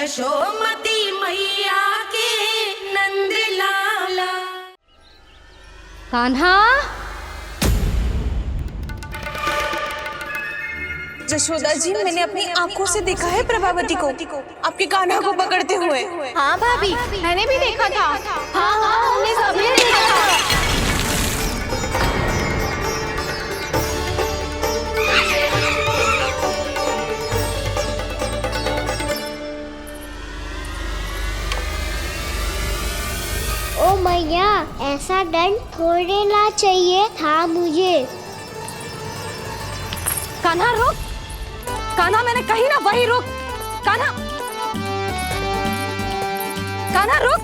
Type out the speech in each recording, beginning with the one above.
यशोमती मैया के नंद लाला। कान्हा, जशोदा जी, मैंने अपनी आंखों से देखा है प्रभावती को आपके कान्हा को पकड़ते हुए। हाँ भाभी, मैंने भी देखा था। हाँ हाँ, हमने सबने देखा था। ओ मैया, ऐसा दंड थोड़े ना चाहिए था मुझे। कान्हा रुक, कान्हा मैंने कही ना वही रुक। कान्हा, कान्हा रुक।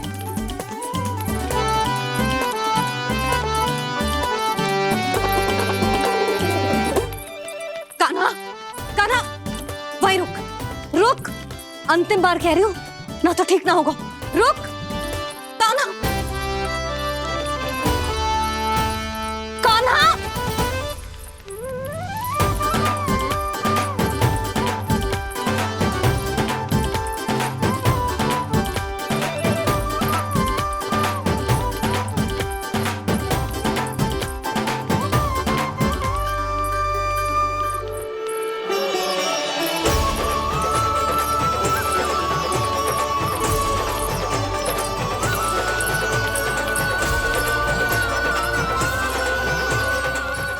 कान्हा, कान्हा वही रुक, रुक। अंतिम बार कह रही हूँ, ना तो ठीक ना होगा। रुक कान्हा, कान्हा।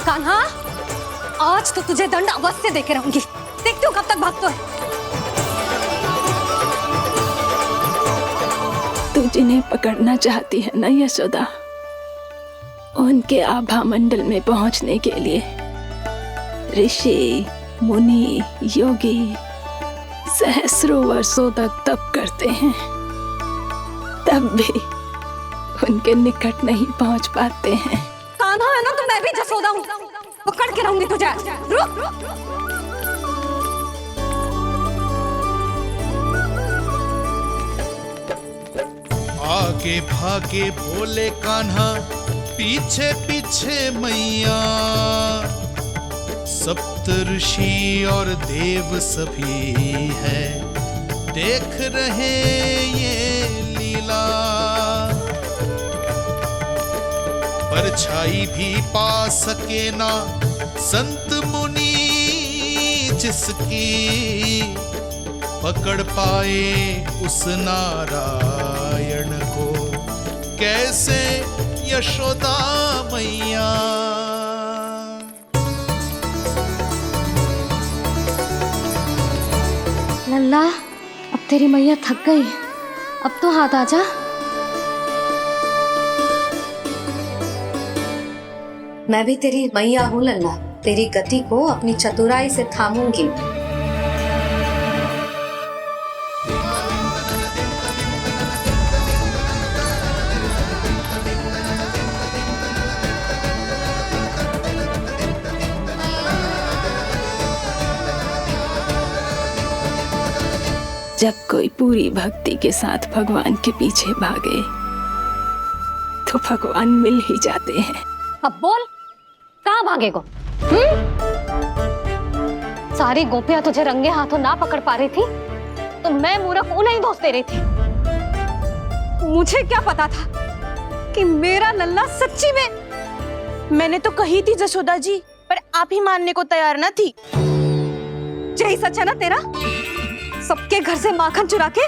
कान्हा, आज तो तुझे दंड अवश्य देके रहूंगी। देखती हूँ कब तक भागते है। तू जिन्हें पकड़ना चाहती है ना यशोदा, उनके आभा मंडल में पहुंचने के लिए ऋषि, मुनि, योगी सहस्रों वर्षों तक तप करते हैं, तब भी उनके निकट नहीं पहुंच पाते हैं। कान्हा है ना, तो मैं भी जसोदा हूँ, पकड़ के रहूंगी तुझे। रुक। आगे भागे भोले कान्हा, पीछे पीछे मैया। सप्त ऋषि और देव सभी हैं, देख रहे ये लीला। परछाई भी पा सके ना संत मुनि जिसकी, पकड़ पाए उस नारायण को कैसे यशोदा मैया। लल्ला, अब तेरी मैया थक गई, अब तो हाथ आजा। मैं भी तेरी मैया हूँ लल्ला, तेरी गति को अपनी चतुराई से थामूंगी। जब कोई पूरी भक्ति के साथ भगवान के पीछे भागे तो भगवान मिल ही जाते हैं। अब बोल, कहाँ भागेगा? सारी गोपियां तुझे रंगे हाथों ना पकड़ पा रही थी, तो मैं मूर्ख उन्हें ही दोष दे रही थी। मुझे क्या पता था कि मेरा लल्ला सच्ची में। मैंने तो कही थी जशोदा जी, पर आप ही मानने को तैयार न थी। यही सच है ना तेरा? सबके घर से माखन चुरा के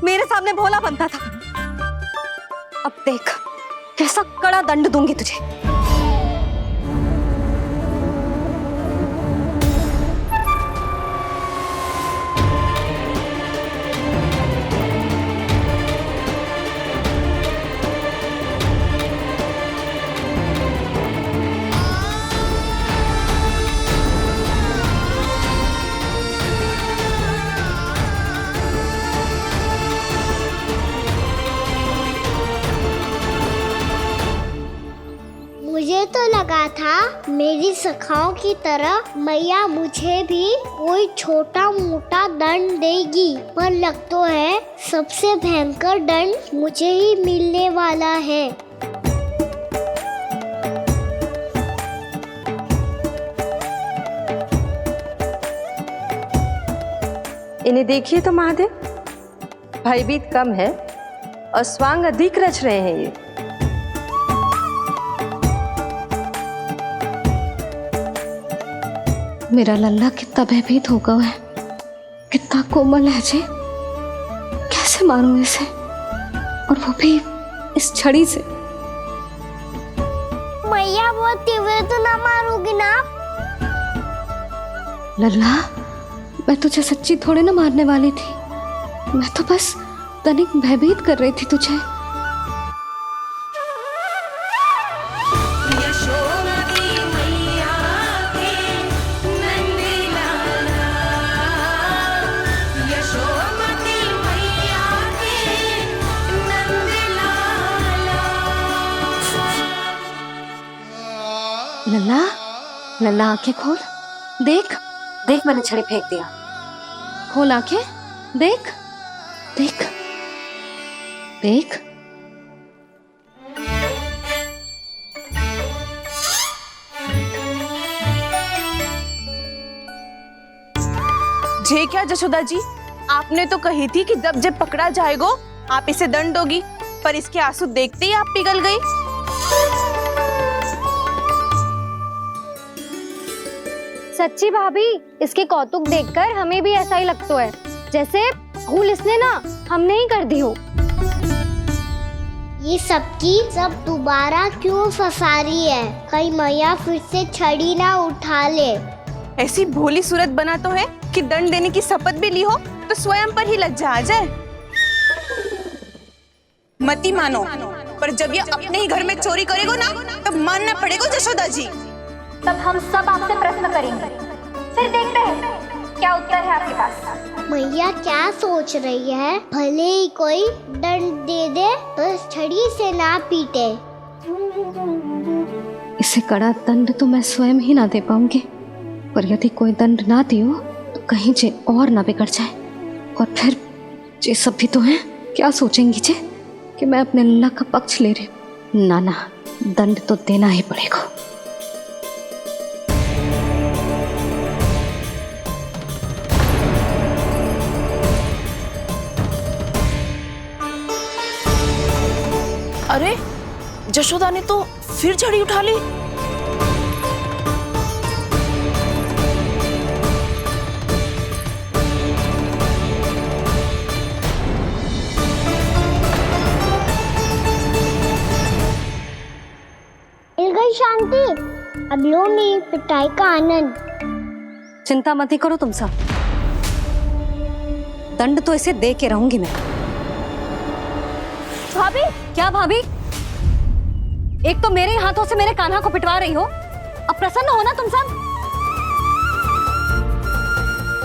मेरे सामने भोला बनता था। अब देख कैसा कड़ा दंड दूंगी तुझे। मुझे तो लगा था मेरी सखाओं की तरह मैया मुझे भी कोई छोटा मोटा दंड देगी, पर लग तो है सबसे भयंकर दंड मुझे ही मिलने वाला है। इन्हें देखिए तो महादेव, भयभीत कम है और स्वांग अधिक रच रहे हैं ये। मेरा लल्ला कितना भयभीत होगा है, कितना कोमल है जी। कैसे मारूं इसे, और वो भी इस छड़ी से। मैया बहुत तीव्र तो ना मारोगी ना? लल्ला, मैं तुझे सच्ची थोड़े ना मारने वाली थी, मैं तो बस तनिक भयभीत कर रही थी तुझे। यशोमती मैया के नंद लाला, यशोमती मैया के नंद लाला। लल्ला, लल्ला आंखें खोल, देख देख, मैंने छड़ी फेंक दिया। खोल आंखें, देख देख देख। जे क्या जशोदा जी, आपने तो कही थी कि जब पकड़ा जाएगा आप इसे दंड दोगी, पर इसके आंसू देखते ही आप पिघल गई। सच्ची भाभी, इसके कौतुक देखकर हमें भी ऐसा ही लगता है जैसे भूल इसने ना हमने ही कर दी हो। ये सबकी सब दोबारा क्यों फंसा रही है? कहीं मैया फिर से छड़ी ना उठा ले। ऐसी भोली सूरत बना तो है कि दंड देने की शपथ भी ली हो तो स्वयं पर ही लज्जा आ जाए। मती मानो, पर जब ये अपने ही घर में चोरी करेगो ना, तब मानना पड़ेगा जशोदा जी। तब हम सब आपसे प्रश्न करेंगे, फिर देखते हैं क्या उत्तर है आपके पास। मैया क्या सोच रही है? भले ही कोई दंड दे दे, बस छड़ी से ना पीटे। इसे कड़ा दंड तो मैं स्वयं ही ना दे पाऊंगी, पर यदि कोई दंड ना दियो तो कहीं जे और ना बिगड़ जाए, और फिर जे सब भी तो हैं, क्या सोचेंगी जे कि मैं अपने लल्ला का पक्ष ले रही हूँ। ना ना, दंड तो देना ही पड़ेगा। अरे, जशोदा ने तो फिर छड़ी उठा ली। मिल गई शांति, अब लो मेरी पिटाई का आनंद। चिंता मत ही करो तुम सब, दंड तो इसे दे के रहूंगी मैं। भाभी, क्या भाभी? एक तो मेरे हाथों से मेरे कान्हा को पिटवा रही हो, अब प्रसन्न हो ना तुम सब?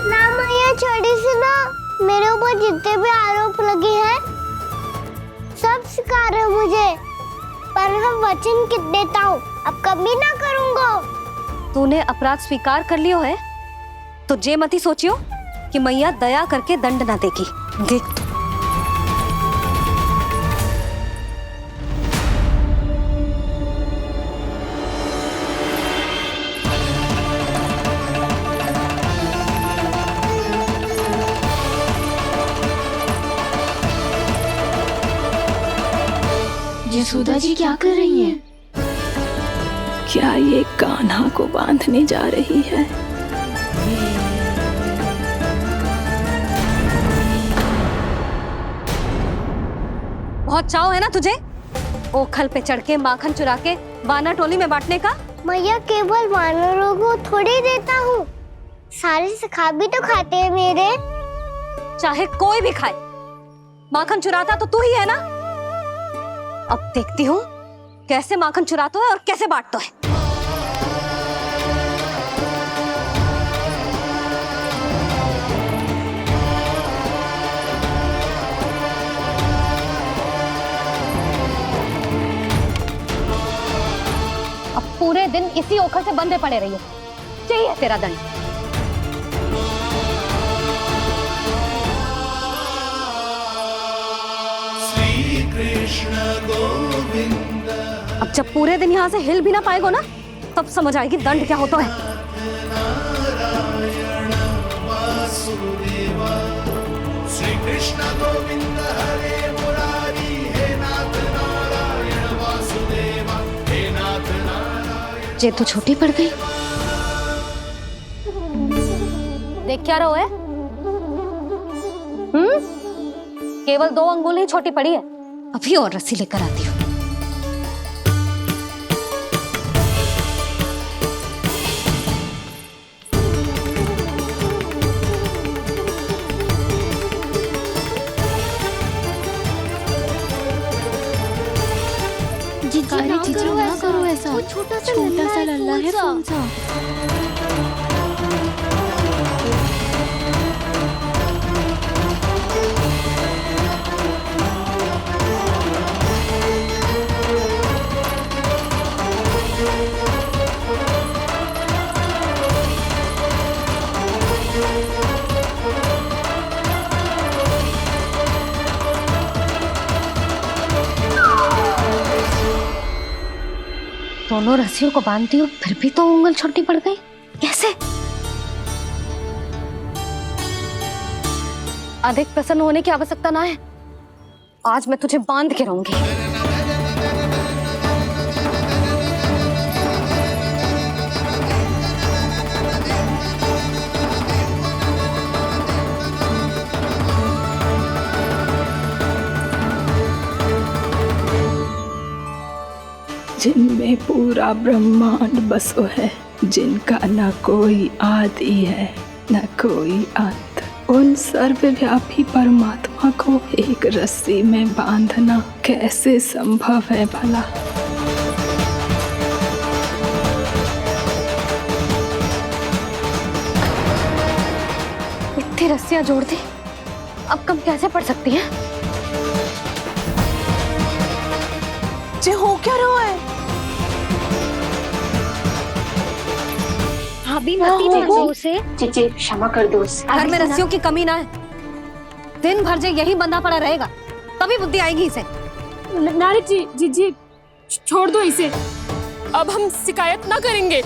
ना मैया, छड़ी से ना मेरे ऊपर जितने भी आरोप लगे हैं सब स्वीकार है मुझे, पर हम वचन देता हूँ अब कभी ना करूँगा। तूने अपराध स्वीकार कर लियो है तो जे मत ही सोचियो कि मैया दया करके दंड ना देगी। देख तू। यशोदा जी क्या कर रही हैं? क्या ये कान्हा को बांधने जा रही है? बहुत चाव है ना तुझे ओखल पे चढ़ के माखन चुरा के वानर टोली में बांटने का? मैया, केवल वानरों को थोड़ी देता हूँ, सारे सखा भी तो खाते हैं मेरे। चाहे कोई भी खाए, माखन चुराता तो तू ही है ना। अब देखती हूँ कैसे माखन चुराता है और कैसे बांटता है। अब पूरे दिन इसी ओखल से बंधे पड़े रहिए, चाहिए तेरा दंड। अब जब पूरे दिन यहाँ से हिल भी ना पाएगो ना, तब समझ आएगी दंड क्या होता है। कृष्ण गोविंद हरे मुरारी, हे नाथ नारायण वासुदेवा, हे नाथ नारायण। ये तो छोटी पड़ गई। देख क्या रहो है? केवल 2 अंगुल ही छोटी पड़ी है। अभी और रस्सी लेकर आती हूँ। जीजी ना करो ऐसा। छोटा सा लल्ला है कौन सा? दोनों रस्सियों को बांधती हूँ, फिर भी तो उंगल छोटी पड़ गई। कैसे? अधिक प्रसन्न होने की आवश्यकता ना है। आज मैं तुझे बांध के रहूंगी। जिनमें पूरा ब्रह्मांड बसो है, जिनका न कोई आदि है न कोई अंत, उन सर्वव्यापी परमात्मा को एक रस्सी में बांधना कैसे संभव है भला? इतनी रस्सियां जोड़ दी, अब कम कैसे पड़ सकती हैं? जे हो क्या रहा है? भाभी मती उसे जीजी क्षमा कर दो उसे। घर में रस्सियों की कमी ना है। दिन भर जो यही बंधा पड़ा रहेगा, तभी बुद्धि आएगी इसे। नारद जी, जीजी छोड़ दो इसे। अब हम शिकायत ना करेंगे।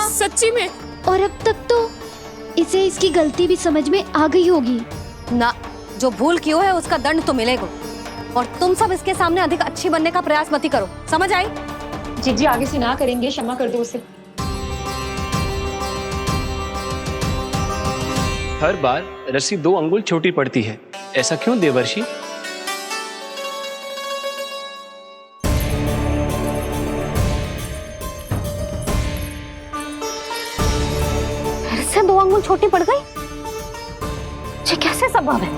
सच्ची में। और अब तक तो इसे इसकी गलती भी समझ में आ गई होगी ना। जो भूल की है उसका दंड तो मिलेगा। और तुम सब इसके सामने अधिक अच्छी बनने का प्रयास मत करो, समझ आई? जीजी आगे से ना करेंगे, क्षमा कर दो उसे। हर बार रस्सी 2 अंगुल छोटी पड़ती है, ऐसा क्यों देवर्षि? फिर से 2 अंगुल छोटी पड़ गई? ये कैसे संभव है?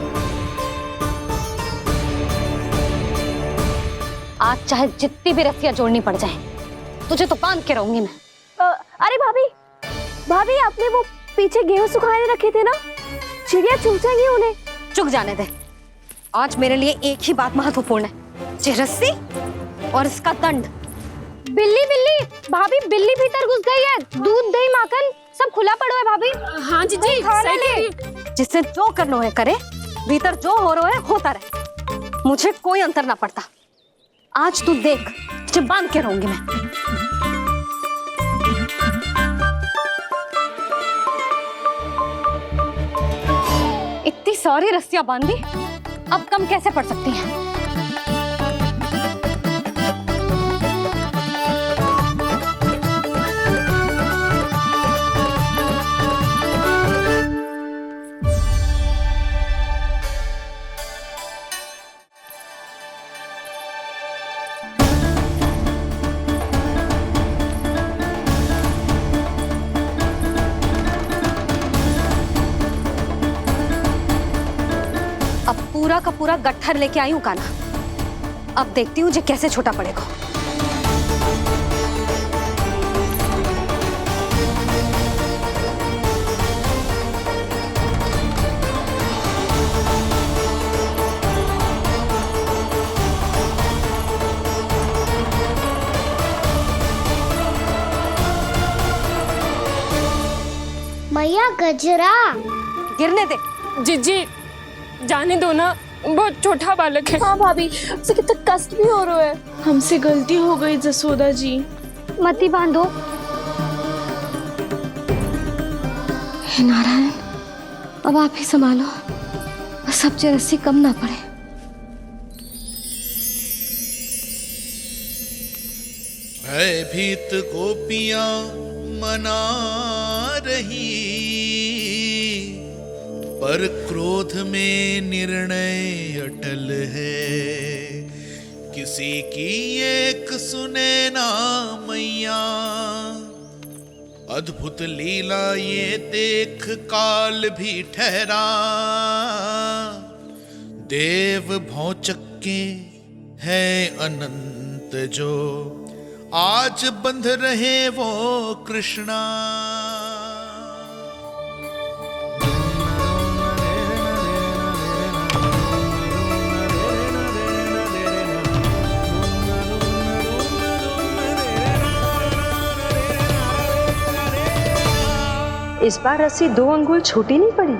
आज चाहे जितनी भी रस्सियां जोड़नी पड़ जाए, तुझे तो बांध के रहूंगी मैं। अरे भाभी आपने वो पीछे गेहूं सुखाए रखे थे ना, चिड़िया चुग जाएंगी उन्हें। चुक जाने दे। आज मेरे लिए एक ही बात महत्वपूर्ण है, ये रस्सी और इसका दंड। बिल्ली भाभी, बिल्ली भीतर घुस गई है। दूध दही माखन सब खुला पड़ा है भाभी। हाँ जीजी सही कह रही है। जिससे जो करना है करे, भीतर जो हो रहा है होता रहे, मुझे कोई अंतर ना पड़ता। आज तू देख, तुझे बांध के रहूंगी मैं। इतनी सारी रस्सियां बांधी, अब कम कैसे पड़ सकती हैं? अब पूरा का पूरा गट्ठर लेके आई हूं कान्हा। अब देखती हूँ जे कैसे छोटा पड़ेगा। मैया गजरा गिरने दे। जीजी जाने दो ना, बहुत छोटा बालक है। हाँ भाभी, उसे कितना कष्ट भी हो रहा है। हमसे गलती हो गई जसोदा जी। मती बांधो। हे नारायण, अब आप ही संभालो, बस बस अब जे रस्सी कम ना पड़े। भयभीत गोपियां मना रही, पर क्रोध में निर्णय अटल है। किसी की एक सुने ना मैया, अद्भुत लीला ये देख काल भी ठहरा। देव भौचक्के है अनंत जो, आज बंध रहे वो कृष्णा। इस बार रस्सी 2 अंगुल छोटी नहीं पड़ी।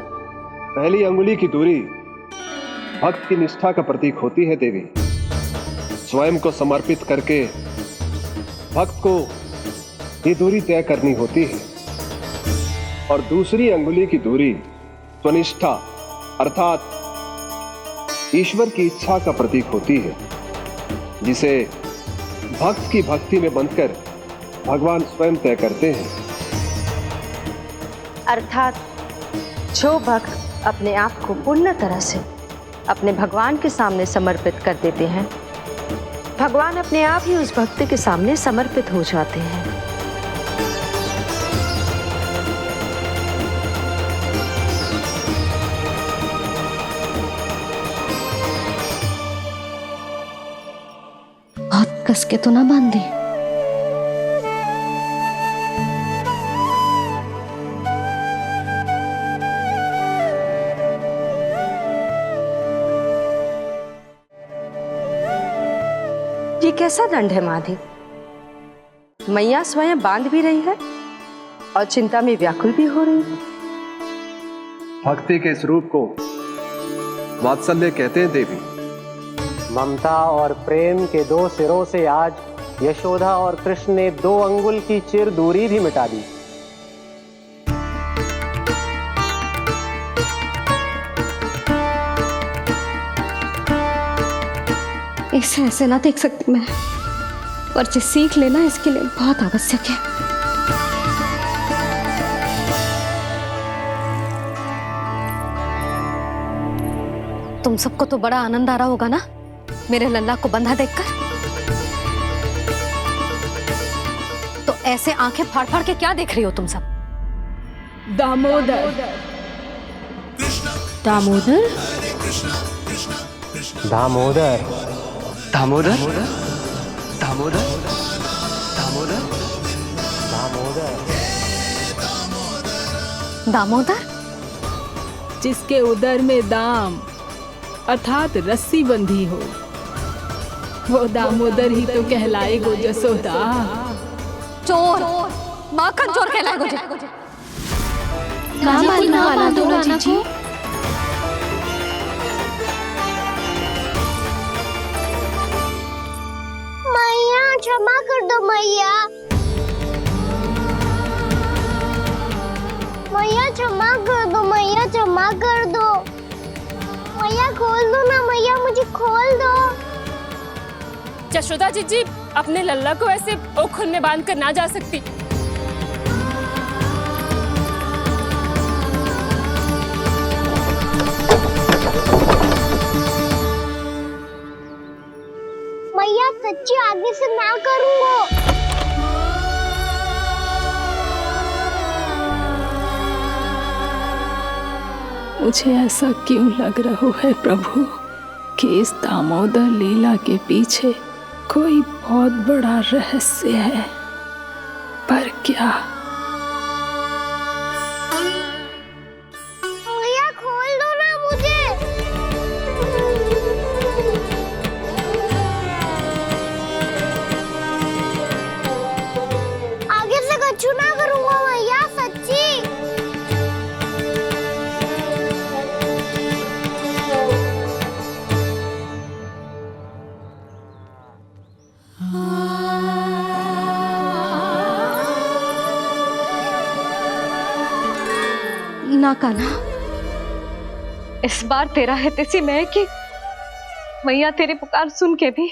पहली अंगुली की दूरी भक्त की निष्ठा का प्रतीक होती है देवी। स्वयं को समर्पित करके भक्त को ये दूरी तय करनी होती है। और दूसरी अंगुली की दूरी स्वनिष्ठा अर्थात ईश्वर की इच्छा का प्रतीक होती है, जिसे भक्त की भक्ति में बंधकर भगवान स्वयं तय करते हैं। अर्थात जो भक्त अपने आप को पूर्ण तरह से अपने भगवान के सामने समर्पित कर देते हैं, भगवान अपने आप ही उस भक्त के सामने समर्पित हो जाते हैं। बहुत कस के तो ना बांधी। ये कैसा दंड है माधी? मैया स्वयं बांध भी रही है और चिंता में व्याकुल भी हो रही है। भक्ति के इस रूप को वात्सल्य कहते हैं देवी। ममता और प्रेम के 2 सिरों से आज यशोदा और कृष्ण ने 2 अंगुल की चिर दूरी भी मिटा दी। इसे ऐसे ना देख सकती मैं, पर जो सीख लेना इसके लिए बहुत आवश्यक है। तुम सबको तो बड़ा आनंद आ रहा होगा ना मेरे लल्ला को बंधा देखकर। तो ऐसे आंखें फाड़ फाड़ के क्या देख रही हो तुम सब? दामोदर। दामोदर? दामोदर। दामोदर दामोदर दामोदर दामोदर। दामोदर? जिसके उदर में दाम अर्थात रस्सी बंधी हो, वो दामोदर ही तो कहलाएगो जसोदा। चोर, माखन चोर कहलाएगो जे। ना बांधो जीजी। मैया क्षमा कर दो मैया। मैया क्षमा कर दो, मैया क्षमा कर दो। मैया खोल दो ना मैया, मुझे खोल दो। जशोदा जीजी अपने लल्ला को ऐसे ओखल में बांध कर ना जा सकती। मैया सच्ची आगे से ना करूंगा। मुझे ऐसा क्यों लग रहा है प्रभु कि इस दामोदर लीला के पीछे कोई बहुत बड़ा रहस्य है, पर क्या? मैया खोल दो ना मुझे। आगे से कछु ना करूंगा मैया, सच्ची। ना कान्हा, इस बार तेरा है तेसी मैं कि मैया तेरी पुकार सुन के भी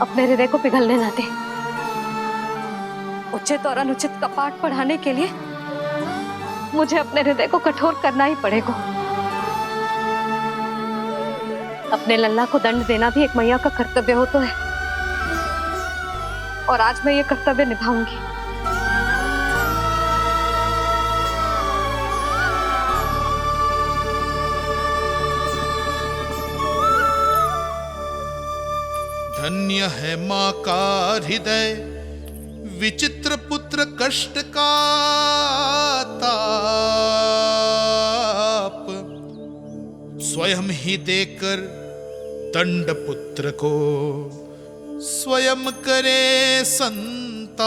अपने हृदय को पिघलने ना दे। उचित और अनुचित का पाठ पढ़ाने के लिए मुझे अपने हृदय को कठोर करना ही पड़ेगा। अपने लल्ला को दंड देना भी एक मैया का कर्तव्य हो तो है, और आज मैं ये कर्तव्य निभाऊंगी। धन्य है माँ का हृदय, विचित्र पुत्र कष्ट का ताप, स्वयं ही देकर दंड पुत्र को स्वयं करे संताप।